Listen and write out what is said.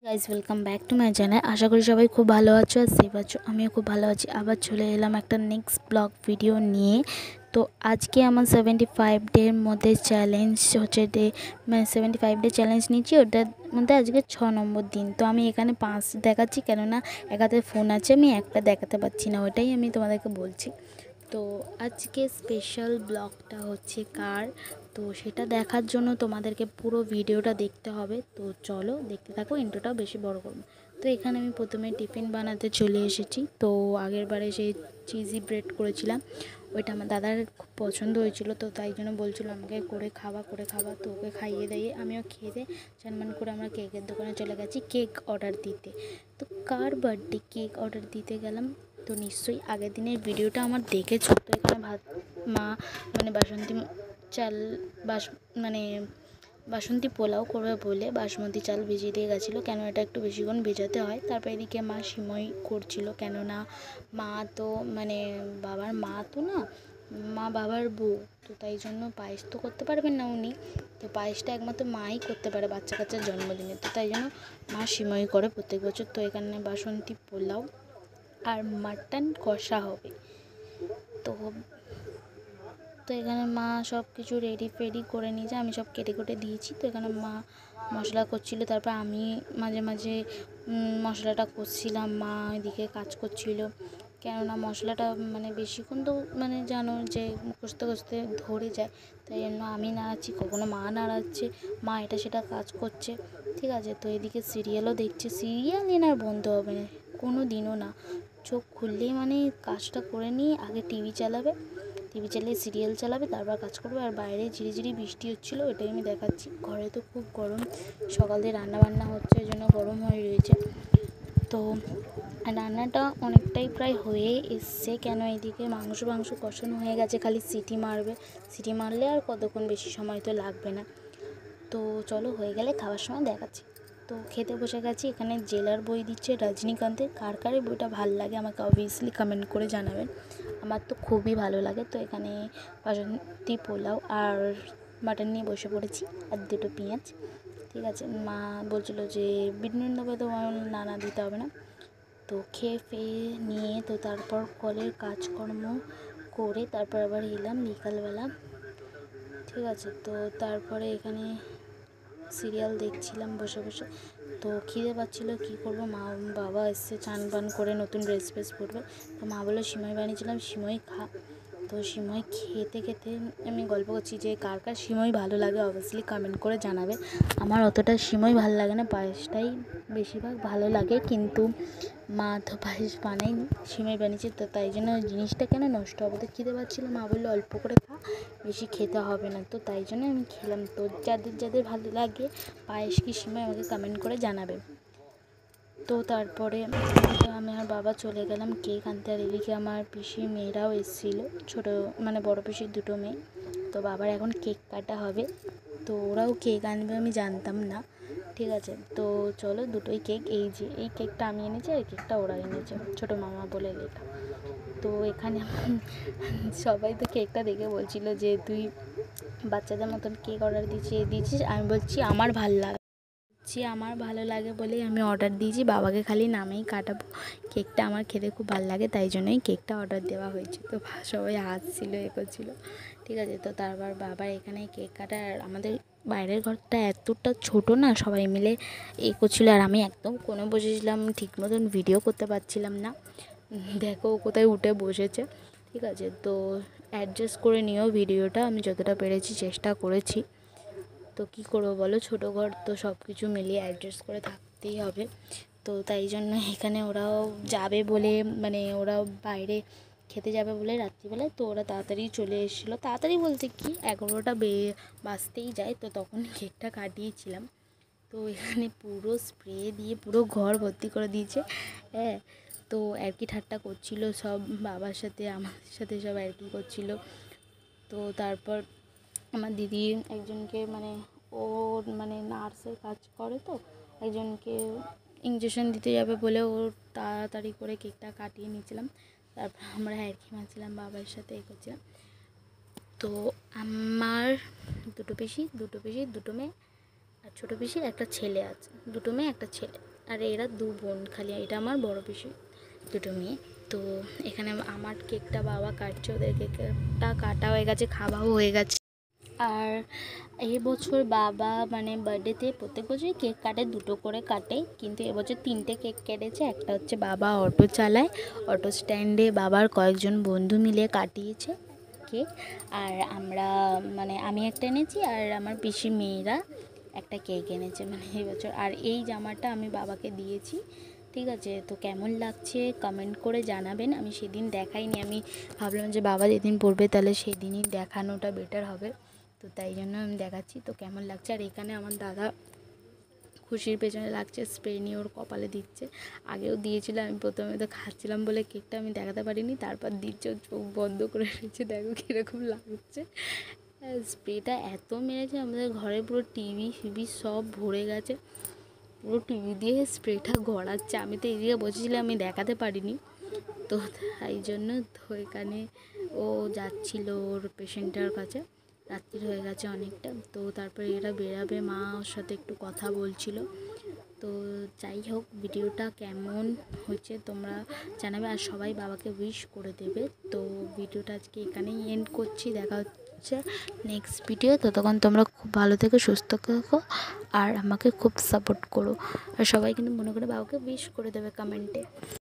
Guys welcome back to my channel. আশা করি সবাই খুব ভালো আছো আর সেফ আছো। আমিও খুব ভালো আছি। আবার চলে এলাম একটা নেক্সট ব্লগ ভিডিও নিয়ে। তো আজকে আমার 75 ডের মধ্যে চ্যালেঞ্জ হচ্ছে মানে 75 ডে চ্যালেঞ্জ নিচ্ছি। ওটার মধ্যে আজকে 6 নম্বর দিন। তো আমি এখানে 5 দেখাচ্ছি, কেননা একাতে ফোন আছে, আমি একটা দেখাতে পারছি না, ওটাই আমি তোমাদেরকে বলছি। তো আজকে স্পেশাল ব্লগটা হচ্ছে কার, তো সেটা দেখার জন্য তোমাদেরকে পুরো ভিডিওটা দেখতে হবে। তো চলো দেখতে থাকো, ইন্ট্রোটাও বেশি বড় করবো। তো এখানে আমি প্রথমে টিফিন বানাতে চলে এসেছি। তো আগের বারে সেই চিজি ব্রেড করেছিলাম, ওইটা আমার দাদার খুব পছন্দ হয়েছিল, তো তাই জন্য বলছিল আমাকে করে খাওয়া। তো ওকে খাইয়ে দিয়ে আমিও খেয়ে দিয়ে চানমান করে আমরা কেকের দোকানে চলে গেছি কেক অর্ডার দিতে। তো কার বার্থডে কেক অর্ডার দিতে গেলাম, তো নিশ্চয়ই আগের দিনের ভিডিওটা আমার দেখেছো। তো এখানে মা মানে মানে বাসন্তী পোলাও করবে বলে বাসমতি চাল ভিজিয়ে দিয়ে গেছিলো, কেন এটা একটু বেশিক্ষণ ভেজাতে হয়। তারপর এদিকে মা সিমই করছিল, কেননা মা তো মানে বাবার মা তো না, মা বাবার বউ, তো তাই জন্য পায়েস তো করতে পারবেন না উনি। তো পায়েসটা একমাত্র মাই করতে পারে বাচ্চা কাচ্চার জন্মদিনে, তো তাই জন্য মা সিমই করে প্রত্যেক বছর। তো এখানে বাসন্তী পোলাও আর মাটন কষা হবে। তো তো এখানে মা সব কিছু রেডি করে নিয়েছে, আমি সব কেটে দিয়েছি। তো এখানে মা মশলা করছিল, তারপর আমি মাঝে মাঝে মশলাটা করছিলাম, মা এদিকে কাজ করছিল। কেননা মশলাটা মানে বেশিক্ষণ তো মানে জানো যে কষতে ধরে যায়, তাই জন্য আমি নাড়াচ্ছি, কখনো মা নাড়াচ্ছে, মা এটা সেটা কাজ করছে, ঠিক আছে। তো এদিকে সিরিয়ালও দেখছে, সিরিয়াল আর বন্ধ হবে না কোনো দিনও না, চোখ খুললেই মানে কাজটা করে নিয়ে আগে টিভি চালিয়ে সিরিয়াল চালাবে, তারপর কাজ করবে। আর বাইরে ঝিরিঝিরি বৃষ্টি হচ্ছিলো, ওটাই আমি দেখাচ্ছি। ঘরে তো খুব গরম, সকাল দিয়ে রান্নাবান্না হচ্ছে, ওই জন্য গরম হয়ে রয়েছে। তো রান্নাটা অনেকটাই প্রায় হয়ে এসছে, কেন এদিকে মাংস কষানো হয়ে গেছে, খালি সিটি মারলে আর কতক্ষণ, বেশি সময় তো লাগবে না। তো চলো হয়ে গেলে খাওয়ার সময় দেখাচ্ছি। তো খেতে বসে গেছি। এখানে জেলার বই দিচ্ছে রজনীকান্তের। কার কার বইটা ভালো লাগে আমাকে অবভিয়াসলি কমেন্ট করে জানাবেন, আমার তো খুবই ভালো লাগে। তো এখানে বাসন্তী পোলাও আর মাটন নিয়ে বসে পড়েছি, আর দুটো পেঁয়াজ, ঠিক আছে। মা বলছিল যে বিট নুন দেবে, তো না দিতে হবে না। তো খেয়ে নিয়ে তো তারপর কলের কাজকর্ম করে তারপর আবার এলাম বিকালবেলা, ঠিক আছে। তো তারপরে এখানে সিরিয়াল দেখছিলাম বসে। তো খিদে পাচ্ছিলো, কী করবো, বাবা এসছে চান পান করে নতুন ড্রেস পরবে। তো মা বললো সিমই বানিয়েছিলাম, সিমই খা। তো সিমই খেতে আমি গল্প করছি যে কার কার সিমই ভালো লাগে অবভিয়াসলি কমেন্ট করে জানাবে। আমার অতটা সিমই ভালো লাগে না, পায়েসটাই বেশিরভাগ ভালো লাগে, কিন্তু মা তো পায়েস বানায়নি, সিমই বানিয়েছে, তো তাই জন্য জিনিসটা কেন নষ্ট হবে। তো খিদে পাচ্ছিলো, মা বললো অল্প করে খা, বেশি খেতে হবে না, তো তাই জন্য আমি খেলাম। তো যাদের ভালো লাগে পায়েস কি সিমই আমাকে কমেন্ট করে জানাবে। তো তারপরে আমি আর বাবা চলে গেলাম কেক আনতে, আর এদিকে আমার পিসির মেয়েরাও এসেছিলো, ছোটো মানে বড় পিসির দুটো মেয়ে। তো বাবার এখন কেক কাটা হবে, তো ওরাও কেক আনবে, আমি জানতাম না, ঠিক আছে। তো চলো দুটোই কেক, এই কেকটা আমি এনেছি আর এই কেকটা ওরা এনেছে, ছোটো মামা বলে লেখা। তো এখানে সবাই তো কেকটা দেখে বলছিল যে তুই বাচ্চাদের মতন কেক অর্ডার দিয়েছিস। আমি বলছি আমার ভালো লাগে বলেই আমি অর্ডার দিয়েছি, বাবাকে খালি নামেই কাটাবো, কেকটা আমার খেতে খুব ভালো লাগে, তাই জন্যই কেকটা অর্ডার দেওয়া হয়েছে। তো সবাই হাসছিলো, করছিলো, ঠিক আছে। তো তারপর বাবার এখানে কেক কাটা, আর আমাদের বাইরের ঘরটা এতটা ছোট না, সবাই মিলে করছিলো, আর আমি একদম কোণে বসেছিলাম, ঠিক মতন ভিডিও করতে পারছিলাম না। দেখো কোথায় উঠে বসেছে, ঠিক আছে। তো অ্যাডজাস্ট করে নিও ভিডিওটা, আমি যতটা পেরেছি চেষ্টা করেছি। তো কী করবো বলো, ছোটো ঘর তো সব কিছু মিলিয়ে অ্যাডজাস্ট করে থাকতেই হবে। তো তাই জন্য এখানে ওরাও যাবে বলে, মানে ওরাও বাইরে খেতে যাবে বলে রাত্রিবেলায়, তো ওরা তাড়াতাড়ি চলে এসেছিলো, তাড়াতাড়ি বলতে কি 11টা বাজতেই যায়, তো তখন কেকটা কাটিয়েছিলাম। তো এখানে পুরো স্প্রে দিয়ে পুরো ঘর ভর্তি করে দিয়েছে, হ্যাঁ। তো আর কি ঠাট্টা করছিল সব, বাবার সাথে আমাদের সাথে সব আর কি করছিল। তো তারপর আমার দিদি একজনকে মানে ওর মানে নার্সের কাজ করে, তো একজনকে ইঞ্জেকশন দিতে যাবে বলে ওর তাড়াতাড়ি করে কেকটা কাটিয়ে নিয়েছিলাম। তারপর আমরা হ্যারকি মারছিলাম বাবার সাথে, করছিলাম। তো আমার দুটো পিসি দুটো মেয়ে আর ছোটো পিসির একটা ছেলে আছে, দুটো মেয়ে একটা ছেলে। আর এরা 2 বোন, খালি এটা আমার বড় পিসি, 2টো মেয়ে। তো এখানে আমার কেকটা বাবা কাটছে, ওদের কেকটা কাটা হয়ে গেছে, খাওয়াও হয়ে গেছে। আর এবছর বাবা মানে বার্থডেতে প্রত্যেক বছরই কেক কাটে, 2টো করে কাটে, কিন্তু এবছর 3টে কেক কেটেছে। একটা হচ্ছে বাবা অটো চালায়, অটো স্ট্যান্ডে বাবার কয়েকজন বন্ধু মিলে কাটিয়েছে কেক। আর আমরা মানে আমি একটা এনেছি, আর আমার পিসি মেয়েরা একটা কেক এনেছে মানে এবছর। আর এই জামাটা আমি বাবাকে দিয়েছি, ঠিক আছে? তো কেমন লাগছে কমেন্ট করে জানাবেন। আমি সেদিন দেখাইনি, আমি ভাবলাম যে বাবা যেদিন পড়বে তাহলে সেদিনই দেখানোটা বেটার হবে, তো তাই জন্য আমি দেখাচ্ছি। তো কেমন লাগছে। আর এখানে আমার দাদা খুশির পেছনে লাগছে, স্প্রে নিয়ে ওর কপালে দিচ্ছে। আগেও দিয়েছিল, আমি প্রথমে তো খাচ্ছিলাম বলে কেকটা আমি দেখাতে পারিনি, তারপর দিচ্ছে, চোখ বন্ধ করে রেখেছে, দেখো কীরকম লাগছে। স্প্রেটা এত মেরেছে, আমাদের ঘরে পুরো টিভি ফিভি সব ভরে গেছে, পুরো টিভি দিয়ে স্প্রেটা গড়াচ্ছে। আমি তো এদিকে বসেছিলাম, আমি দেখাতে পারিনি, তো তাই জন্য। তো এখানে ও যাচ্ছিল ওর পেশেন্টের কাছে, রাত্রি হয়ে গেছে অনেকটা। তো তারপরে এরা বেরাবে, মা ওর সাথে একটু কথা বলছিল। তো যাই হোক, ভিডিওটা কেমন হয়েছে তোমরা জানাবে, আর সবাই বাবাকে উইশ করে দেবে। তো ভিডিওটা আজকে এখানেই এন্ড করছি, দেখা হচ্ছে নেক্সট ভিডিও। ততক্ষণ তোমরা খুব ভালো থেকো, সুস্থ থেকো, আর আমাকে খুব সাপোর্ট করো। আর সবাই কিন্তু মনে করে বাবাকে উইশ করে দেবে কমেন্টে।